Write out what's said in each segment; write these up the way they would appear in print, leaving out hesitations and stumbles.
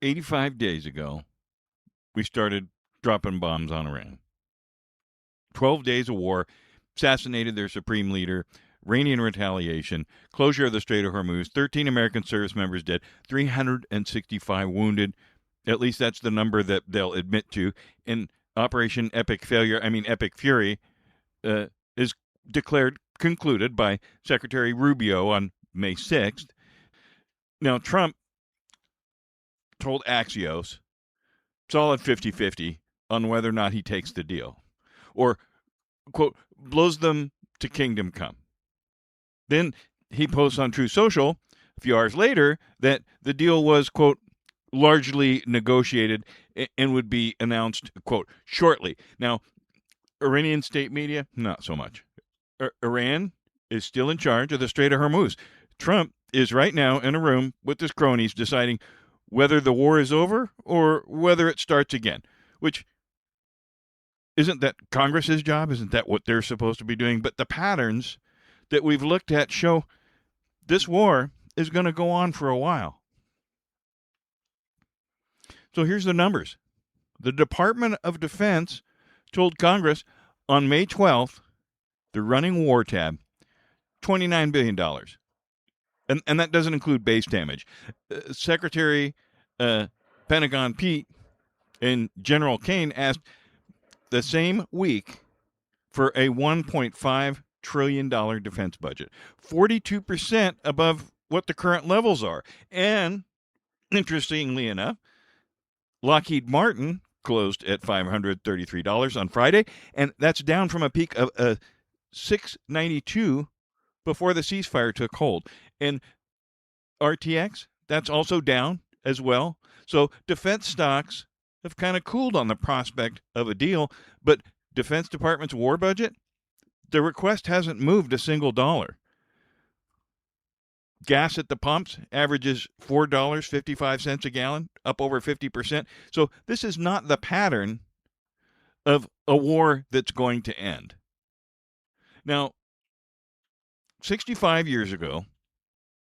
85 days ago, we started dropping bombs on Iran. 12 days of war, assassinated their supreme leader, Iranian retaliation, closure of the Strait of Hormuz, 13 American service members dead, 365 wounded. At least that's the number that they'll admit to. In Operation Epic Fury, is concluded by Secretary Rubio on May 6th. Now, Trump told Axios, solid 50-50 on whether or not he takes the deal. Or, quote, blows them to kingdom come. Then he posts on Truth Social a few hours later that the deal was, quote, largely negotiated and would be announced, quote, shortly. Now, Iranian state media, not so much. Iran is still in charge of the Strait of Hormuz. Trump is right now in a room with his cronies deciding whether the war is over or whether it starts again, which isn't that Congress's job? Isn't that what they're supposed to be doing? But the patterns that we've looked at show this war is going to go on for a while. So here's the numbers. The Department of Defense told Congress on May 12th, the running war tab, $29 billion. And that doesn't include base damage. Secretary Pentagon Pete and General Kane asked the same week for a $1.5 trillion defense budget, 42% above what the current levels are. And interestingly enough, Lockheed Martin closed at $533 on Friday, and that's down from a peak of $692 before the ceasefire took hold. And RTX, that's also down as well. So defense stocks have kind of cooled on the prospect of a deal, but Defense Department's war budget, the request hasn't moved a single dollar. Gas at the pumps averages $4.55 a gallon, up over 50%. So this is not the pattern of a war that's going to end. Now, 65 years ago,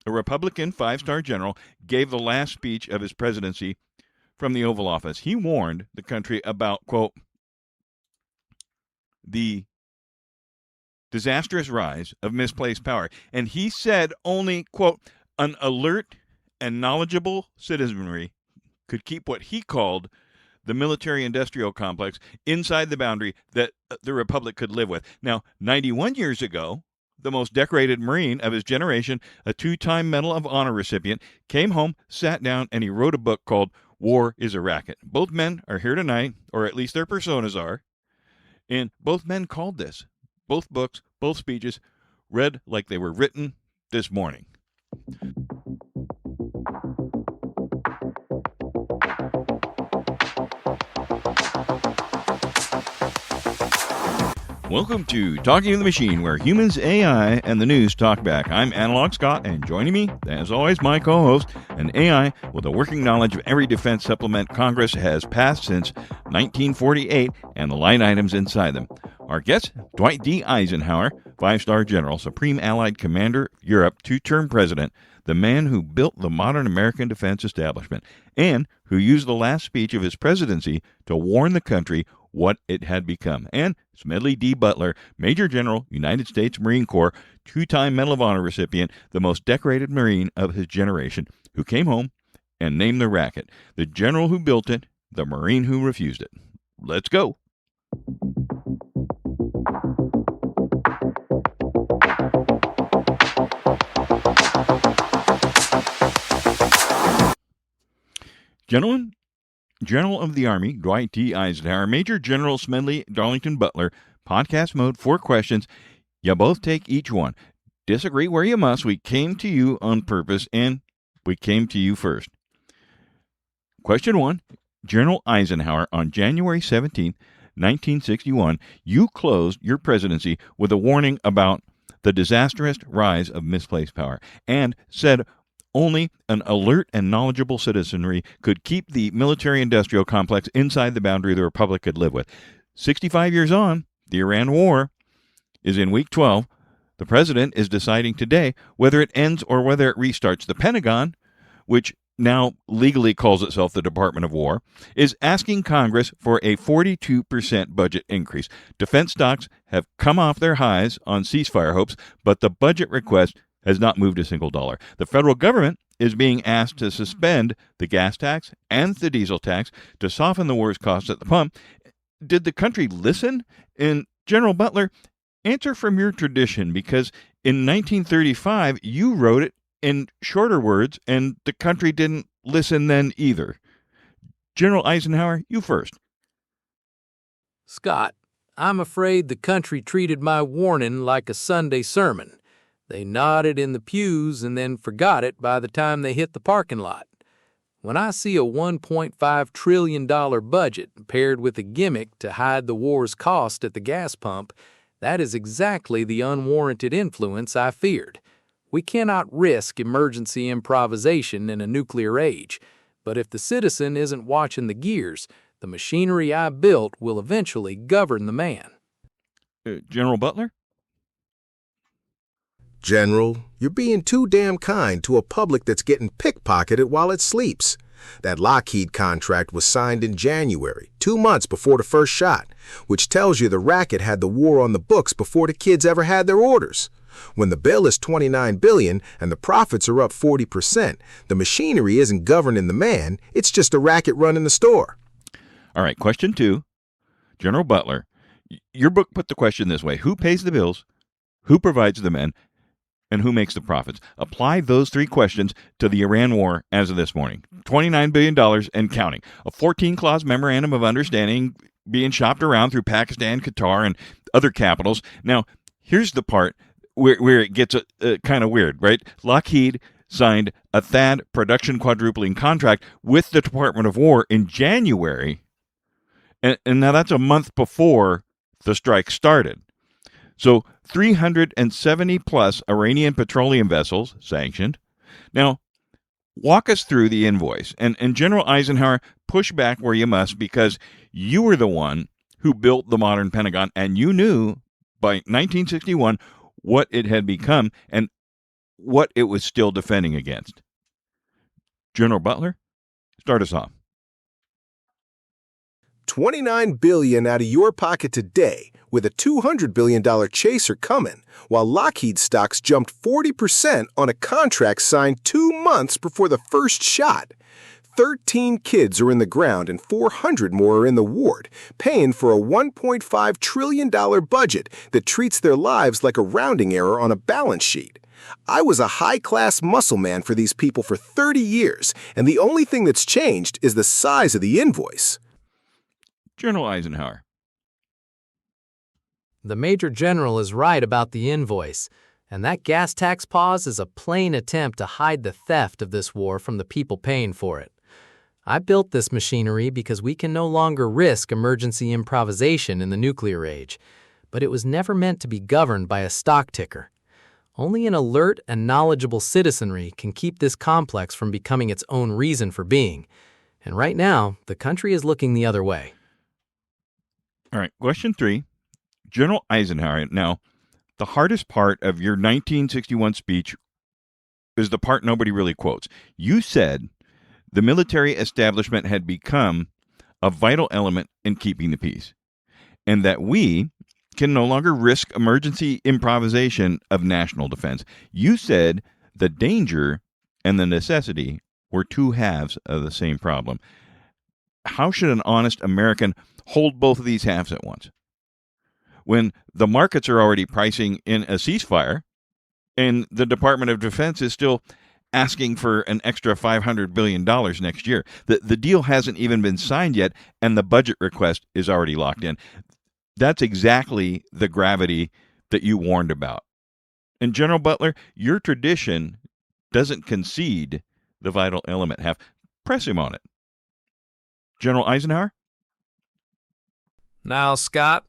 a Republican five-star general gave the last speech of his presidency from the Oval Office. He warned the country about, quote, the disastrous rise of misplaced power. And he said only, quote, an alert and knowledgeable citizenry could keep what he called the military-industrial complex inside the boundary that the Republic could live with. Now, 91 years ago, the most decorated Marine of his generation, a two-time Medal of Honor recipient, came home, sat down, and he wrote a book called War is a Racket. Both men are here tonight, or at least their personas are, and both men called this. Both books, both speeches, read like they were written this morning. Welcome to Talking to the Machine, where humans, AI, and the news talk back. I'm Analog Scott, and joining me, as always, my co-host, an AI with a working knowledge of every defense supplement Congress has passed since 1948 and the line items inside them. Our guest, Dwight D. Eisenhower, five-star general, Supreme Allied Commander, Europe, two-term president, the man who built the modern American defense establishment, and who used the last speech of his presidency to warn the country what it had become. And Smedley D. Butler, Major General, United States Marine Corps, two-time Medal of Honor recipient, the most decorated Marine of his generation, who came home and named the racket. The general who built it, the Marine who refused it. Let's go. Gentlemen, General of the Army, Dwight D. Eisenhower, Major General Smedley Darlington Butler, podcast mode, 4 questions. You both take each one. Disagree where you must. We came to you on purpose, and we came to you first. Question 1, General Eisenhower, on January 17, 1961, you closed your presidency with a warning about the disastrous rise of misplaced power and said only an alert and knowledgeable citizenry could keep the military-industrial complex inside the boundary the Republic could live with. 65 years on, the Iran war is in week 12. The president is deciding today whether it ends or whether it restarts. The Pentagon, which now legally calls itself the Department of War, is asking Congress for a 42% budget increase. Defense stocks have come off their highs on ceasefire hopes, but the budget request has not moved a single dollar. The federal government is being asked to suspend the gas tax and the diesel tax to soften the war's costs at the pump. Did the country listen? And General Butler, answer from your tradition, because in 1935 you wrote it in shorter words, and the country didn't listen then either. General Eisenhower, you first. Scott, I'm afraid the country treated my warning like a Sunday sermon. They nodded in the pews and then forgot it by the time they hit the parking lot. When I see a $1.5 trillion budget paired with a gimmick to hide the war's cost at the gas pump, that is exactly the unwarranted influence I feared. We cannot risk emergency improvisation in a nuclear age, but if the citizen isn't watching the gears, the machinery I built will eventually govern the man. General Butler? General, you're being too damn kind to a public that's getting pickpocketed while it sleeps. That Lockheed contract was signed in January, 2 months before the first shot, which tells you the racket had the war on the books before the kids ever had their orders. When the bill is $29 billion and the profits are up 40%, the machinery isn't governing the man, it's just a racket running the store. All right, question 2. General Butler, your book put the question this way: who pays the bills, who provides the men, and who makes the profits? Apply those 3 questions to the Iran war as of this morning. $29 billion and counting. A 14-clause memorandum of understanding being shopped around through Pakistan, Qatar, and other capitals. Now, here's the part where it gets kind of weird, right? Lockheed signed a THAAD production quadrupling contract with the Department of War in January, and now that's a month before the strike started. So 370-plus Iranian petroleum vessels sanctioned. Now, walk us through the invoice. And General Eisenhower, push back where you must, because you were the one who built the modern Pentagon, and you knew by 1961 what it had become and what it was still defending against. General Butler, start us off. $29 billion out of your pocket today, with a $200 billion chaser coming, while Lockheed stocks jumped 40% on a contract signed 2 months before the first shot. 13 kids are in the ground and 400 more are in the ward, paying for a $1.5 trillion budget that treats their lives like a rounding error on a balance sheet. I was a high-class muscle man for these people for 30 years, and the only thing that's changed is the size of the invoice. General Eisenhower. The Major General is right about the invoice, and that gas tax pause is a plain attempt to hide the theft of this war from the people paying for it. I built this machinery because we can no longer risk emergency improvisation in the nuclear age, but it was never meant to be governed by a stock ticker. Only an alert and knowledgeable citizenry can keep this complex from becoming its own reason for being. And right now, the country is looking the other way. All right, question 3. General Eisenhower, now, the hardest part of your 1961 speech is the part nobody really quotes. You said the military establishment had become a vital element in keeping the peace, and that we can no longer risk emergency improvisation of national defense. You said the danger and the necessity were 2 halves of the same problem. How should an honest American hold both of these halves at once, when the markets are already pricing in a ceasefire and the Department of Defense is still asking for an extra $500 billion next year? The deal hasn't even been signed yet, and the budget request is already locked in. That's exactly the gravity that you warned about. And General Butler, your tradition doesn't concede the vital element half. Press him on it. General Eisenhower? Now, Scott,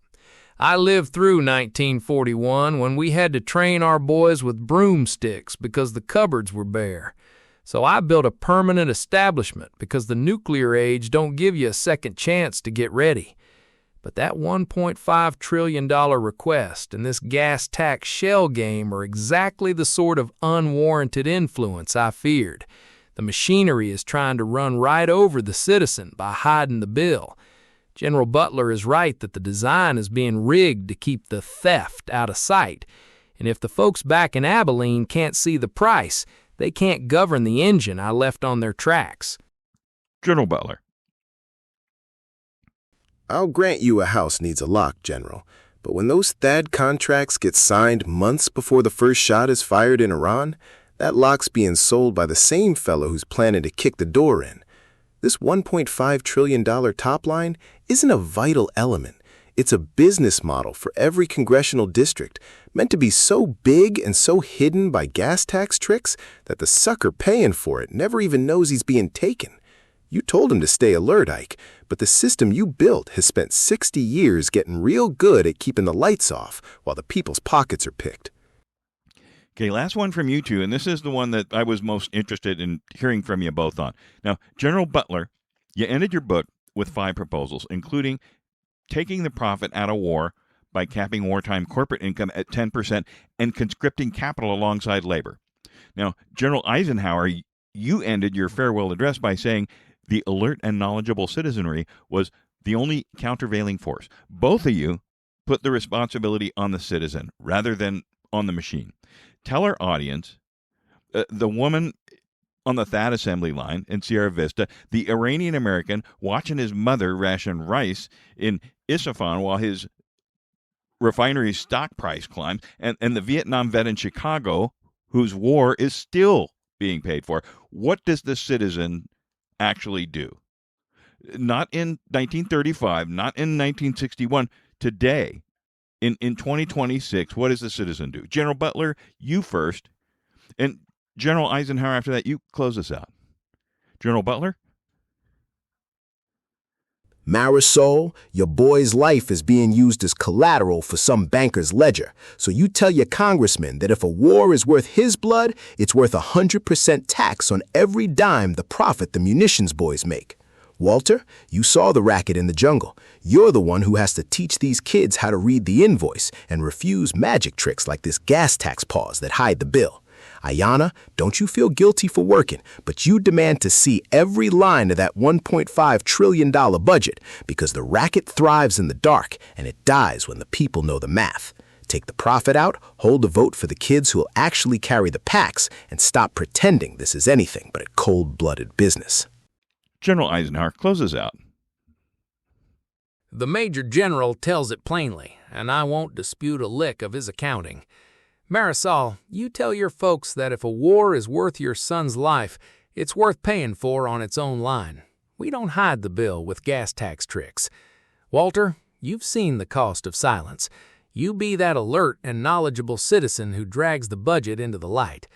I lived through 1941 when we had to train our boys with broomsticks because the cupboards were bare. So I built a permanent establishment because the nuclear age don't give you a second chance to get ready. But that $1.5 trillion request and this gas tax shell game are exactly the sort of unwarranted influence I feared. The machinery is trying to run right over the citizen by hiding the bill. General Butler is right that the design is being rigged to keep the theft out of sight. And if the folks back in Abilene can't see the price, they can't govern the engine I left on their tracks. General Butler. I'll grant you a house needs a lock, General. But when those THAAD contracts get signed months before the first shot is fired in Iran, that lock's being sold by the same fellow who's planning to kick the door in. This $1.5 trillion top line isn't a vital element. It's a business model for every congressional district, meant to be so big and so hidden by gas tax tricks that the sucker paying for it never even knows he's being taken. You told him to stay alert, Ike, but the system you built has spent 60 years getting real good at keeping the lights off while the people's pockets are picked. Okay, last one from you two, and this is the one that I was most interested in hearing from you both on. Now, General Butler, you ended your book with 5 proposals, including taking the profit out of war by capping wartime corporate income at 10% and conscripting capital alongside labor. Now, General Eisenhower, you ended your farewell address by saying the alert and knowledgeable citizenry was the only countervailing force. Both of you put the responsibility on the citizen rather than on the machine. Tell our audience, the woman on the THAAD assembly line in Sierra Vista, the Iranian American watching his mother ration rice in Isfahan while his refinery's stock price climbs, and the Vietnam vet in Chicago whose war is still being paid for. What does the citizen actually do? Not in 1935, not in 1961, today, in 2026, what does the citizen do? General Butler, you first, and General Eisenhower after that. You close us out. General Butler? Marisol, your boy's life is being used as collateral for some banker's ledger. So you tell your congressman that if a war is worth his blood, it's worth 100% tax on every dime the profit the munitions boys make. Walter, you saw the racket in the jungle. You're the one who has to teach these kids how to read the invoice and refuse magic tricks like this gas tax pause that hide the bill. Ayanna, don't you feel guilty for working, but you demand to see every line of that $1.5 trillion budget because the racket thrives in the dark and it dies when the people know the math. Take the profit out, hold a vote for the kids who'll actually carry the packs, and stop pretending this is anything but a cold-blooded business. General Eisenhower closes out. The Major General tells it plainly, and I won't dispute a lick of his accounting. Marisol, you tell your folks that if a war is worth your son's life, it's worth paying for on its own line. We don't hide the bill with gas tax tricks. Walter, you've seen the cost of silence. You be that alert and knowledgeable citizen who drags the budget into the light.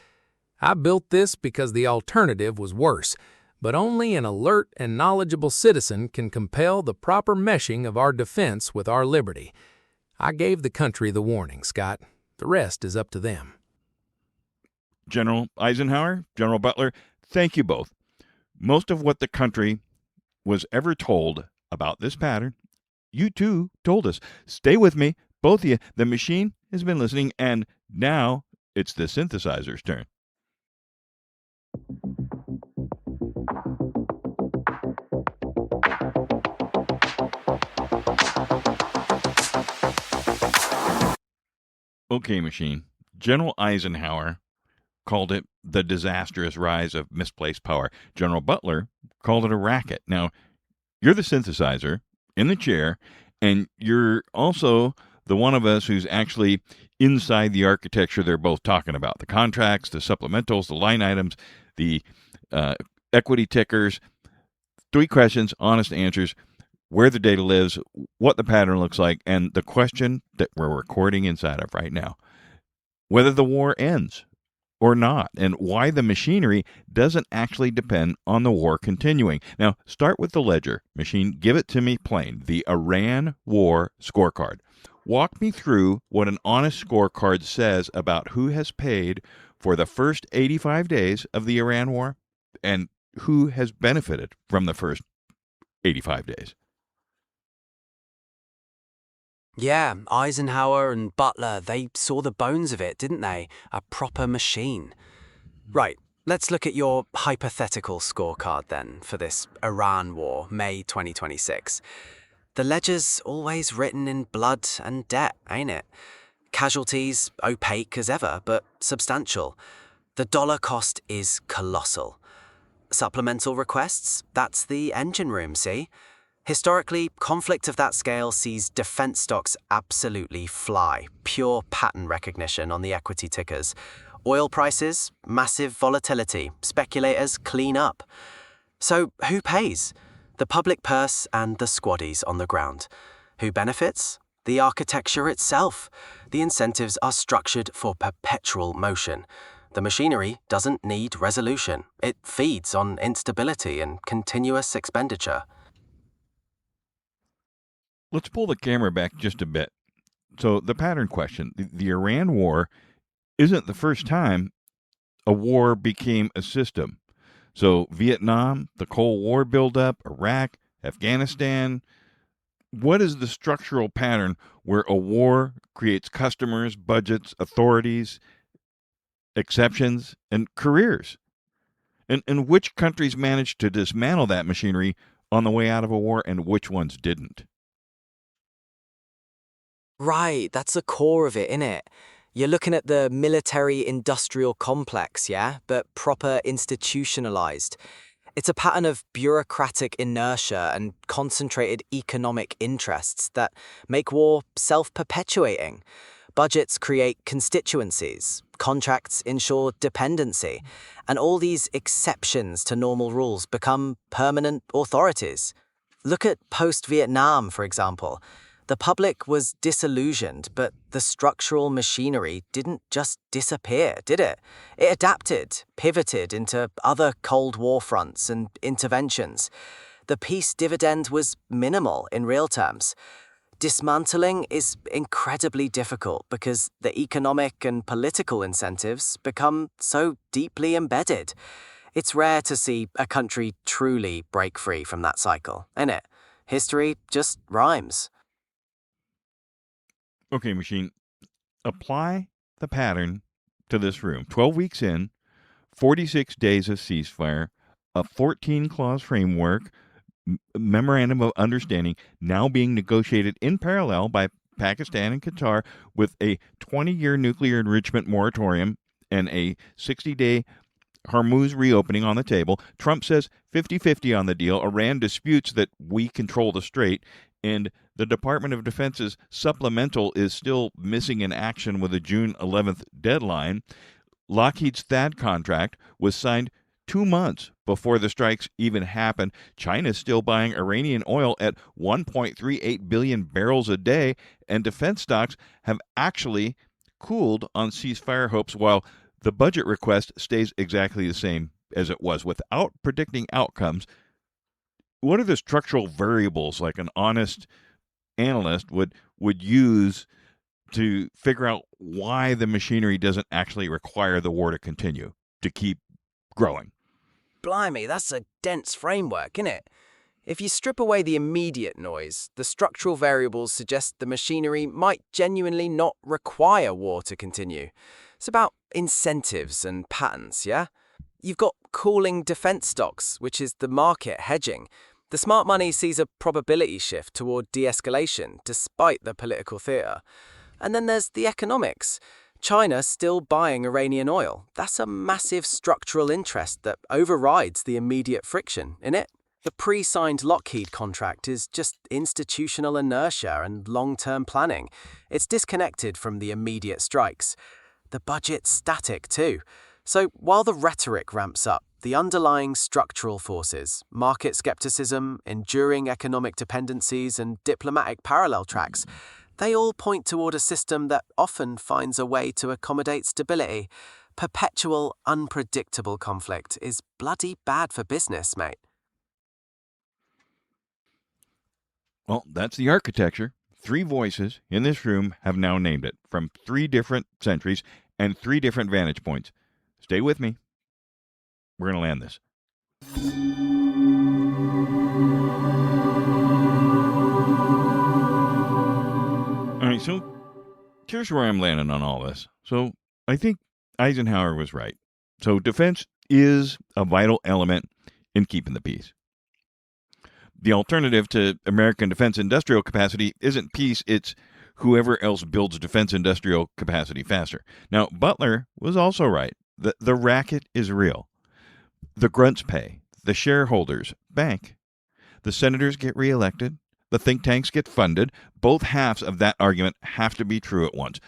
I built this because the alternative was worse, but only an alert and knowledgeable citizen can compel the proper meshing of our defense with our liberty. I gave the country the warning, Scott. The rest is up to them. General Eisenhower, General Butler, thank you both. Most of what the country was ever told about this pattern, you too told us. Stay with me, both of you. The machine has been listening, and now it's the synthesizer's turn. Okay, machine. General Eisenhower called it the disastrous rise of misplaced power. General Butler called it a racket. Now, you're the synthesizer in the chair, and you're also the one of us who's actually inside the architecture they're both talking about. The contracts, the supplementals, the line items, the equity tickers. 3 questions, honest answers. Where the data lives, what the pattern looks like, and the question that we're recording inside of right now. Whether the war ends or not, and why the machinery doesn't actually depend on the war continuing. Now, start with the ledger. Machine, give it to me plain. The Iran War Scorecard. Walk me through what an honest scorecard says about who has paid for the first 85 days of the Iran War and who has benefited from the first 85 days. Yeah, Eisenhower and Butler, they saw the bones of it, didn't they? A proper machine. Right, Let's look at your hypothetical scorecard then for this Iran war, May 2026. The ledger's always written in blood and debt, ain't it? Casualties opaque as ever, but substantial. The dollar cost is colossal. Supplemental requests, that's the engine room, see? Historically, conflict of that scale sees defense stocks absolutely fly. Pure pattern recognition on the equity tickers. Oil prices, massive volatility. Speculators clean up. So who pays? The public purse and the squaddies on the ground. Who benefits? The architecture itself. The incentives are structured for perpetual motion. The machinery doesn't need resolution. It feeds on instability and continuous expenditure. Let's pull the camera back just a bit. So the pattern question, the Iran war isn't the first time a war became a system. So Vietnam, the Cold War buildup, Iraq, Afghanistan. What is the structural pattern where a war creates customers, budgets, authorities, exceptions, and careers? And which countries managed to dismantle that machinery on the way out of a war and which ones didn't? Right, that's the core of it, innit? You're looking at the military-industrial complex, yeah? But proper institutionalized. It's a pattern of bureaucratic inertia and concentrated economic interests that make war self-perpetuating. Budgets create constituencies, contracts ensure dependency, and all these exceptions to normal rules become permanent authorities. Look at post-Vietnam, for example. The public was disillusioned, but the structural machinery didn't just disappear, did it? It adapted, pivoted into other Cold War fronts and interventions. The peace dividend was minimal in real terms. Dismantling is incredibly difficult because the economic and political incentives become so deeply embedded. It's rare to see a country truly break free from that cycle, isn't it? History just rhymes. Okay, machine, apply the pattern to this room. 12 weeks in, 46 days of ceasefire, a 14-clause framework, memorandum of understanding now being negotiated in parallel by Pakistan and Qatar with a 20-year nuclear enrichment moratorium and a 60-day Hormuz reopening on the table. Trump says 50-50 on the deal. Iran disputes that we control the strait, and the Department of Defense's supplemental is still missing in action with a June 11th deadline. Lockheed's THAAD contract was signed 2 months before the strikes even happened. China's still buying Iranian oil at 1.38 billion barrels a day, and defense stocks have actually cooled on ceasefire hopes while the budget request stays exactly the same as it was. Without predicting outcomes, what are the structural variables like an honest analyst would use to figure out why the machinery doesn't actually require the war to continue, to keep growing? Blimey, that's a dense framework, innit? If you strip away the immediate noise, the structural variables suggest the machinery might genuinely not require war to continue. It's about incentives and patterns, yeah? You've got cooling defense stocks, which is the market hedging. The smart money sees a probability shift toward de-escalation despite the political theatre. And then there's the economics. China still buying Iranian oil. That's a massive structural interest that overrides the immediate friction, innit? The pre-signed Lockheed contract is just institutional inertia and long-term planning. It's disconnected from the immediate strikes. The budget's static too. So while the rhetoric ramps up, the underlying structural forces, market skepticism, enduring economic dependencies, and diplomatic parallel tracks, they all point toward a system that often finds a way to accommodate stability. Perpetual, unpredictable conflict is bloody bad for business, mate. Well, that's the architecture. 3 voices in this room have now named it from 3 different centuries and 3 different vantage points. Stay with me. We're going to land this. All right, so here's where I'm landing on all this. So I think Eisenhower was right. So defense is a vital element in keeping the peace. The alternative to American defense industrial capacity isn't peace, it's whoever else builds defense industrial capacity faster. Now, Butler was also right. The racket is real. The grunts pay. The shareholders bank. The senators get reelected. The think tanks get funded. Both halves of that argument have to be true at once,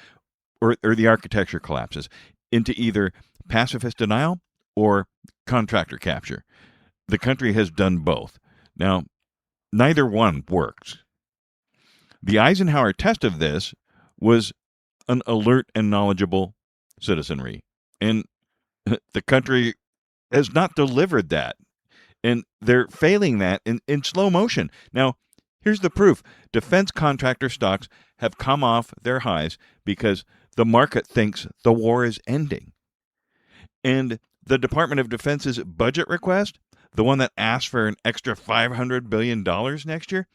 or the architecture collapses into either pacifist denial or contractor capture. The country has done both. Now, neither one works. The Eisenhower test of this was an alert and knowledgeable citizenry. And the country has not delivered that. And they're failing that in slow motion. Now, here's the proof. Defense contractor stocks have come off their highs because the market thinks the war is ending. And the Department of Defense's budget request, the one that asked for an extra $500 billion next year,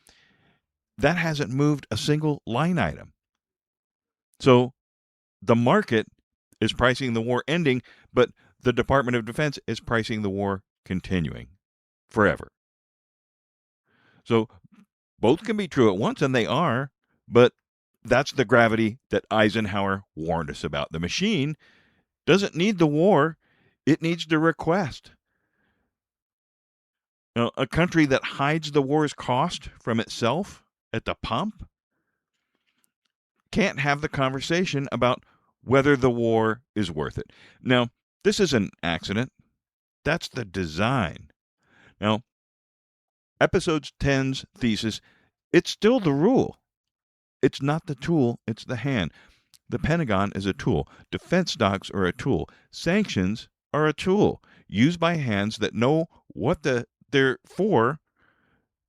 that hasn't moved a single line item. So the market is pricing the war ending, but the Department of Defense is pricing the war continuing forever. So both can be true at once, and they are, but that's the gravity that Eisenhower warned us about. The machine doesn't need the war, it needs the request. Now, a country that hides the war's cost from itself at the pump can't have the conversation about whether the war is worth it. Now, this is an accident. That's the design. Now, Episode 10's thesis, it's still the rule. It's not the tool, it's the hand. The Pentagon is a tool. Defense stocks are a tool. Sanctions are a tool used by hands that know what they're for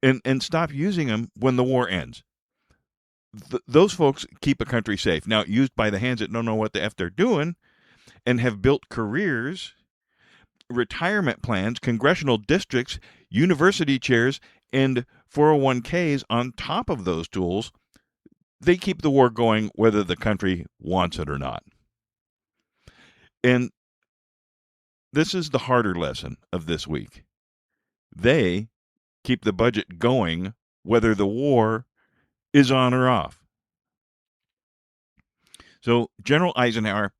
and stop using them when the war ends. Those folks keep a country safe. Now, used by the hands that don't know what the F they're doing and have built careers, retirement plans, congressional districts, university chairs, and 401ks on top of those tools, they keep the war going whether the country wants it or not. And this is the harder lesson of this week. They keep the budget going whether the war is on or off. So General Eisenhower,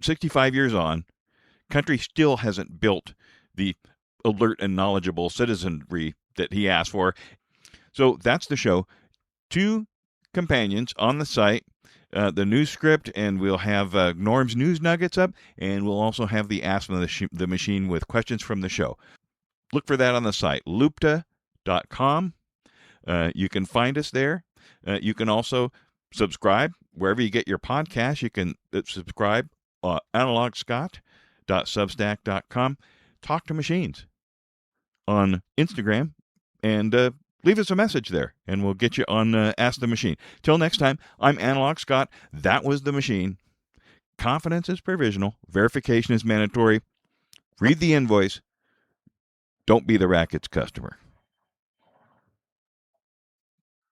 65 years on, country still hasn't built the alert and knowledgeable citizenry that he asked for. So that's the show. 2 companions on the site, the news script, and we'll have Norm's news nuggets up, and we'll also have the Ask the Machine with questions from the show. Look for that on the site, lupta.com. You can find us there. You can also subscribe wherever you get your podcasts. You can subscribe analogscott.substack.com. Talk to Machines on Instagram, and leave us a message there, and we'll get you on Ask the Machine. Till next time, I'm Analog Scott. That was The Machine. Confidence is provisional. Verification is mandatory. Read the invoice. Don't be the racket's customer.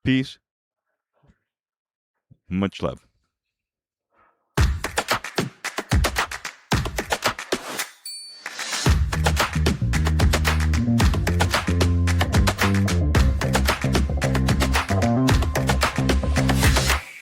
Peace. Much love.